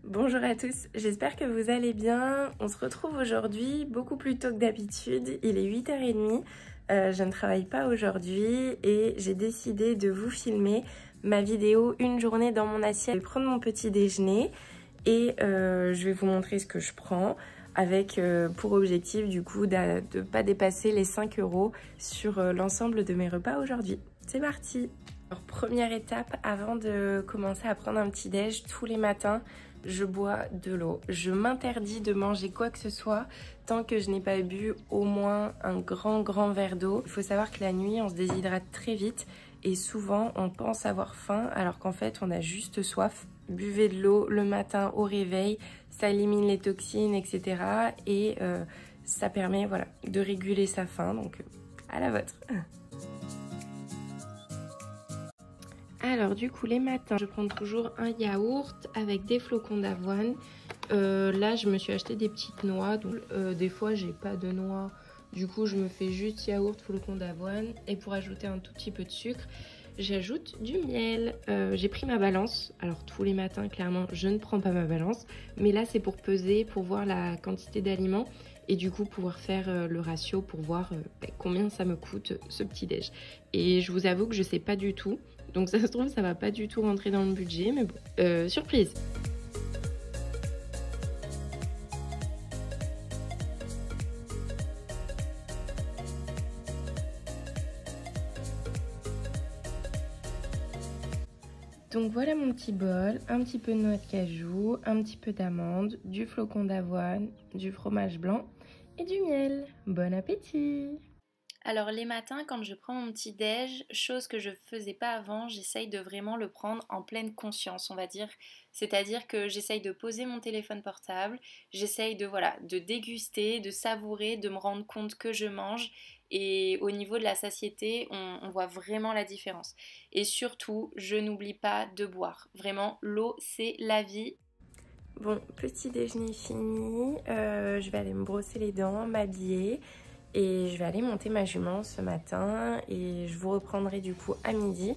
Bonjour à tous, j'espère que vous allez bien. On se retrouve aujourd'hui beaucoup plus tôt que d'habitude, il est 8h30. Je ne travaille pas aujourd'hui et j'ai décidé de vous filmer ma vidéo une journée dans mon assiette. Je vais prendre mon petit déjeuner et je vais vous montrer ce que je prends avec pour objectif du coup de ne pas dépasser les 5 € sur l'ensemble de mes repas aujourd'hui. C'est parti! Alors, première étape, avant de commencer à prendre un petit déj, tous les matins, je bois de l'eau. Je m'interdis de manger quoi que ce soit tant que je n'ai pas bu au moins un grand verre d'eau. Il faut savoir que la nuit, on se déshydrate très vite et souvent, on pense avoir faim alors qu'en fait, on a juste soif. Buvez de l'eau le matin au réveil, ça élimine les toxines, etc. Et ça permet voilà, de réguler sa faim, donc à la vôtre. Alors du coup les matins, je prends toujours un yaourt avec des flocons d'avoine. Là je me suis acheté des petites noix, donc des fois j'ai pas de noix. Du coup je me fais juste yaourt, flocons d'avoine et pour ajouter un tout petit peu de sucre, j'ajoute du miel. J'ai pris ma balance, alors tous les matins clairement je ne prends pas ma balance. Mais là c'est pour peser, pour voir la quantité d'aliments et du coup pouvoir faire le ratio pour voir combien ça me coûte ce petit déj. Et je vous avoue que je sais pas du tout. Donc ça se trouve ça va pas du tout rentrer dans le budget, mais bon, surprise. Donc voilà mon petit bol, un petit peu de noix de cajou, un petit peu d'amande, du flocon d'avoine, du fromage blanc et du miel. Bon appétit! Alors les matins quand je prends mon petit déj, chose que je faisais pas avant, j'essaye de vraiment le prendre en pleine conscience on va dire. C'est-à-dire que j'essaye de poser mon téléphone portable, j'essaye de voilà, de déguster, de savourer, de me rendre compte que je mange et au niveau de la satiété on voit vraiment la différence. Et surtout je n'oublie pas de boire, vraiment l'eau c'est la vie. Bon, petit déjeuner fini, je vais aller me brosser les dents, m'habiller. Et je vais aller monter ma jument ce matin et je vous reprendrai du coup à midi.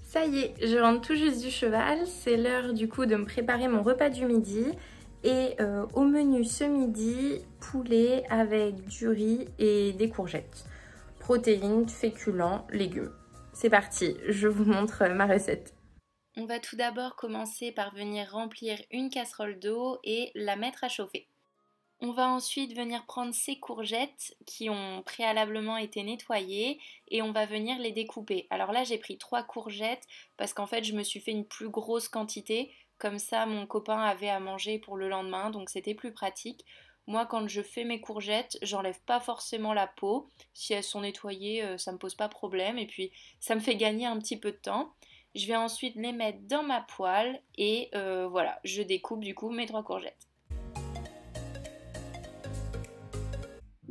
Ça y est, je rentre tout juste du cheval, c'est l'heure du coup de me préparer mon repas du midi. Et au menu ce midi, poulet avec du riz et des courgettes. Protéines, féculents, légumes. C'est parti, je vous montre ma recette. On va tout d'abord commencer par venir remplir une casserole d'eau et la mettre à chauffer. On va ensuite venir prendre ces courgettes qui ont préalablement été nettoyées et on va venir les découper. Alors là j'ai pris 3 courgettes parce qu'en fait je me suis fait une plus grosse quantité. Comme ça mon copain avait à manger pour le lendemain donc c'était plus pratique. Moi quand je fais mes courgettes j'enlève pas forcément la peau. Si elles sont nettoyées ça me pose pas problème et puis ça me fait gagner un petit peu de temps. Je vais ensuite les mettre dans ma poêle et voilà je découpe du coup mes 3 courgettes.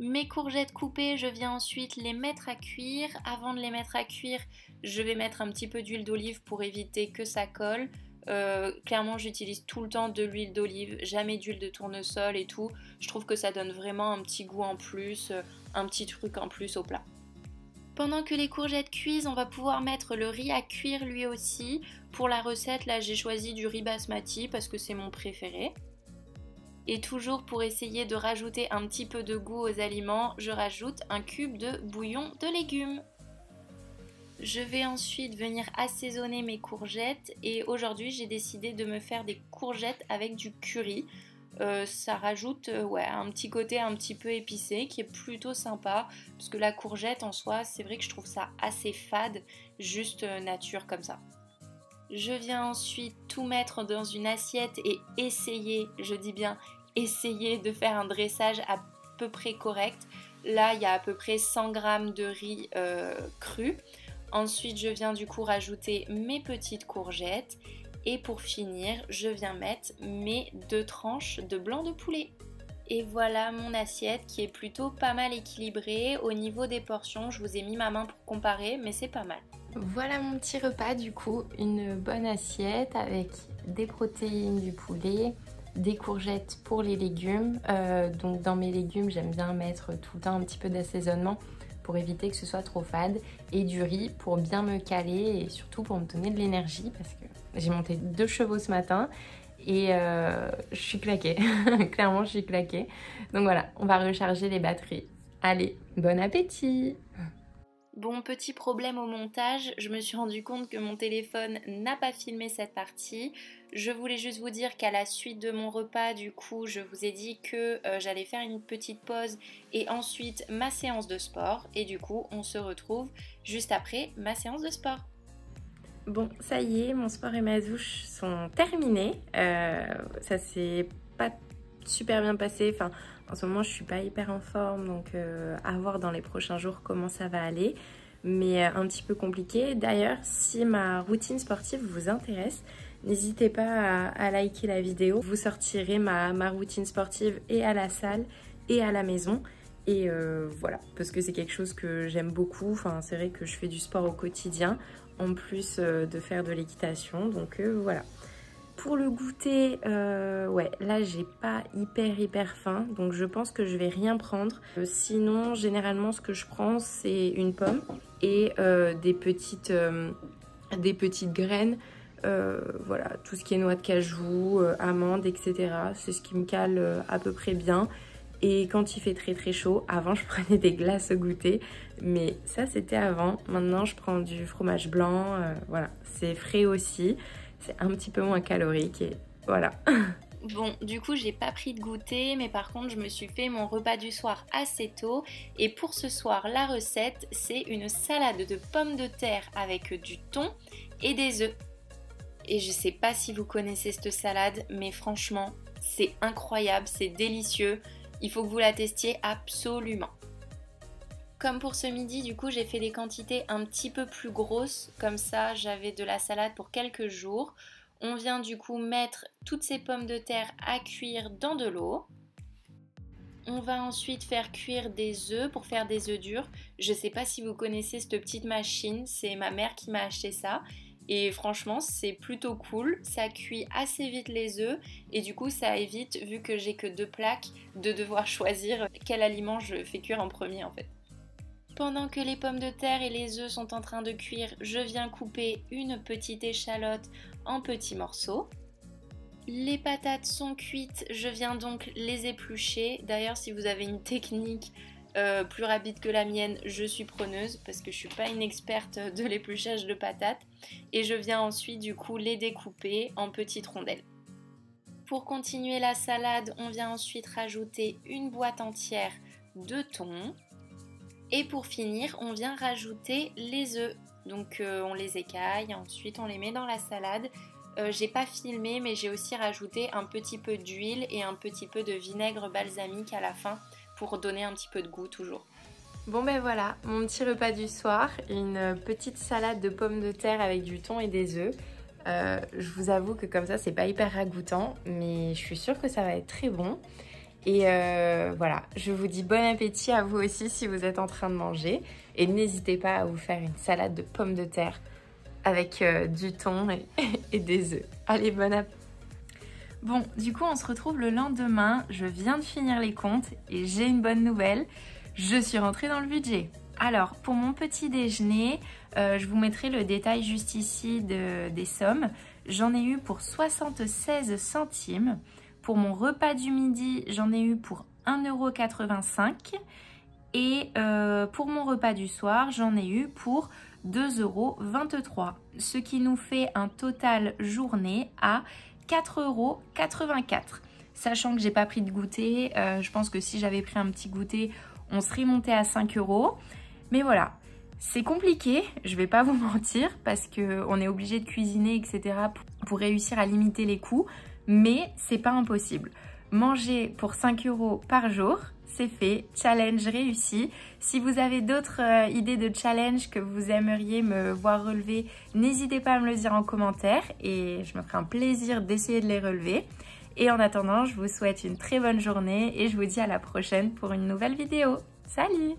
Mes courgettes coupées, je viens ensuite les mettre à cuire. Avant de les mettre à cuire, je vais mettre un petit peu d'huile d'olive pour éviter que ça colle. Clairement, j'utilise tout le temps de l'huile d'olive, jamais d'huile de tournesol et tout. Je trouve que ça donne vraiment un petit goût en plus, un petit truc en plus au plat. Pendant que les courgettes cuisent, on va pouvoir mettre le riz à cuire lui aussi. Pour la recette, là, j'ai choisi du riz basmati parce que c'est mon préféré. Et toujours pour essayer de rajouter un petit peu de goût aux aliments, je rajoute un cube de bouillon de légumes. Je vais ensuite venir assaisonner mes courgettes et aujourd'hui j'ai décidé de me faire des courgettes avec du curry. Ça rajoute un petit côté un petit peu épicé qui est plutôt sympa parce que la courgette en soi c'est vrai que je trouve ça assez fade, juste nature comme ça. Je viens ensuite tout mettre dans une assiette et essayer, je dis bien essayer de faire un dressage à peu près correct. Là, il y a à peu près 100 g de riz cru. Ensuite, je viens du coup rajouter mes petites courgettes. Et pour finir, je viens mettre mes 2 tranches de blanc de poulet. Et voilà mon assiette qui est plutôt pas mal équilibrée. Au niveau des portions, je vous ai mis ma main pour comparer, mais c'est pas mal. Voilà mon petit repas du coup, une bonne assiette avec des protéines du poulet, des courgettes pour les légumes. Donc dans mes légumes, j'aime bien mettre tout le temps un petit peu d'assaisonnement pour éviter que ce soit trop fade et du riz pour bien me caler et surtout pour me donner de l'énergie parce que j'ai monté 2 chevaux ce matin et je suis claquée. Clairement, je suis claquée. Donc voilà, on va recharger les batteries. Allez, bon appétit! Bon, petit problème au montage, je me suis rendu compte que mon téléphone n'a pas filmé cette partie. Je voulais juste vous dire qu'à la suite de mon repas, du coup, je vous ai dit que j'allais faire une petite pause et ensuite ma séance de sport. Et du coup, on se retrouve juste après ma séance de sport. Bon, ça y est, mon sport et ma douche sont terminés. Ça s'est pas super bien passé. Enfin, en ce moment, je suis pas hyper en forme, donc à voir dans les prochains jours comment ça va aller. Mais un petit peu compliqué. D'ailleurs, si ma routine sportive vous intéresse, n'hésitez pas à liker la vidéo. Vous sortirez ma routine sportive et à la salle et à la maison. Et voilà, parce que c'est quelque chose que j'aime beaucoup. Enfin, c'est vrai que je fais du sport au quotidien, en plus de faire de l'équitation. Donc voilà. Pour le goûter, ouais, là j'ai pas hyper faim, donc je pense que je vais rien prendre. Sinon, généralement, ce que je prends, c'est une pomme et des petites graines. Voilà, tout ce qui est noix de cajou, amandes, etc. C'est ce qui me cale à peu près bien. Et quand il fait très chaud, avant je prenais des glaces au goûter, mais ça c'était avant. Maintenant je prends du fromage blanc, voilà, c'est frais aussi, c'est un petit peu moins calorique et voilà. Bon, du coup, j'ai pas pris de goûter, mais par contre, je me suis fait mon repas du soir assez tôt. Et pour ce soir, la recette, c'est une salade de pommes de terre avec du thon et des œufs. Et je sais pas si vous connaissez cette salade, mais franchement, c'est incroyable, c'est délicieux. Il faut que vous la testiez absolument. Comme pour ce midi, du coup, j'ai fait des quantités un petit peu plus grosses. Comme ça, j'avais de la salade pour quelques jours. On vient du coup mettre toutes ces pommes de terre à cuire dans de l'eau. On va ensuite faire cuire des œufs pour faire des œufs durs. Je sais pas si vous connaissez cette petite machine, c'est ma mère qui m'a acheté ça. Et franchement, c'est plutôt cool. Ça cuit assez vite les œufs et du coup, ça évite, vu que j'ai que 2 plaques, de devoir choisir quel aliment je fais cuire en premier en fait. Pendant que les pommes de terre et les œufs sont en train de cuire, je viens couper une petite échalote en petits morceaux. Les patates sont cuites, je viens donc les éplucher. D'ailleurs, si vous avez une technique plus rapide que la mienne, je suis preneuse parce que je suis pas une experte de l'épluchage de patates. Et je viens ensuite du coup les découper en petites rondelles. Pour continuer la salade, on vient ensuite rajouter une boîte entière de thon. Et pour finir, on vient rajouter les œufs. Donc on les écaille, ensuite on les met dans la salade. J'ai pas filmé, mais j'ai aussi rajouté un petit peu d'huile et un petit peu de vinaigre balsamique à la fin pour donner un petit peu de goût toujours. Bon ben voilà, mon petit repas du soir, une petite salade de pommes de terre avec du thon et des œufs. Je vous avoue que comme ça, c'est pas hyper ragoûtant, mais je suis sûre que ça va être très bon. Et voilà, je vous dis bon appétit à vous aussi si vous êtes en train de manger. Et n'hésitez pas à vous faire une salade de pommes de terre avec du thon et des œufs. Allez, bon appétit! Bon, du coup, on se retrouve le lendemain. Je viens de finir les comptes et j'ai une bonne nouvelle. Je suis rentrée dans le budget. Alors, pour mon petit déjeuner, je vous mettrai le détail juste ici des sommes. J'en ai eu pour 76 centimes. Pour mon repas du midi, j'en ai eu pour 1,85 €. Et pour mon repas du soir, j'en ai eu pour 2,23 €. Ce qui nous fait un total journée à 4,84 €. Sachant que j'ai pas pris de goûter, je pense que si j'avais pris un petit goûter, on serait monté à 5 €. Mais voilà, c'est compliqué, je vais pas vous mentir, parce qu'on est obligé de cuisiner, etc. pour réussir à limiter les coûts. Mais c'est pas impossible. Manger pour 5 € par jour, c'est fait, challenge réussi. Si vous avez d'autres idées de challenge que vous aimeriez me voir relever, n'hésitez pas à me le dire en commentaire et je me ferai un plaisir d'essayer de les relever. Et en attendant, je vous souhaite une très bonne journée et je vous dis à la prochaine pour une nouvelle vidéo. Salut!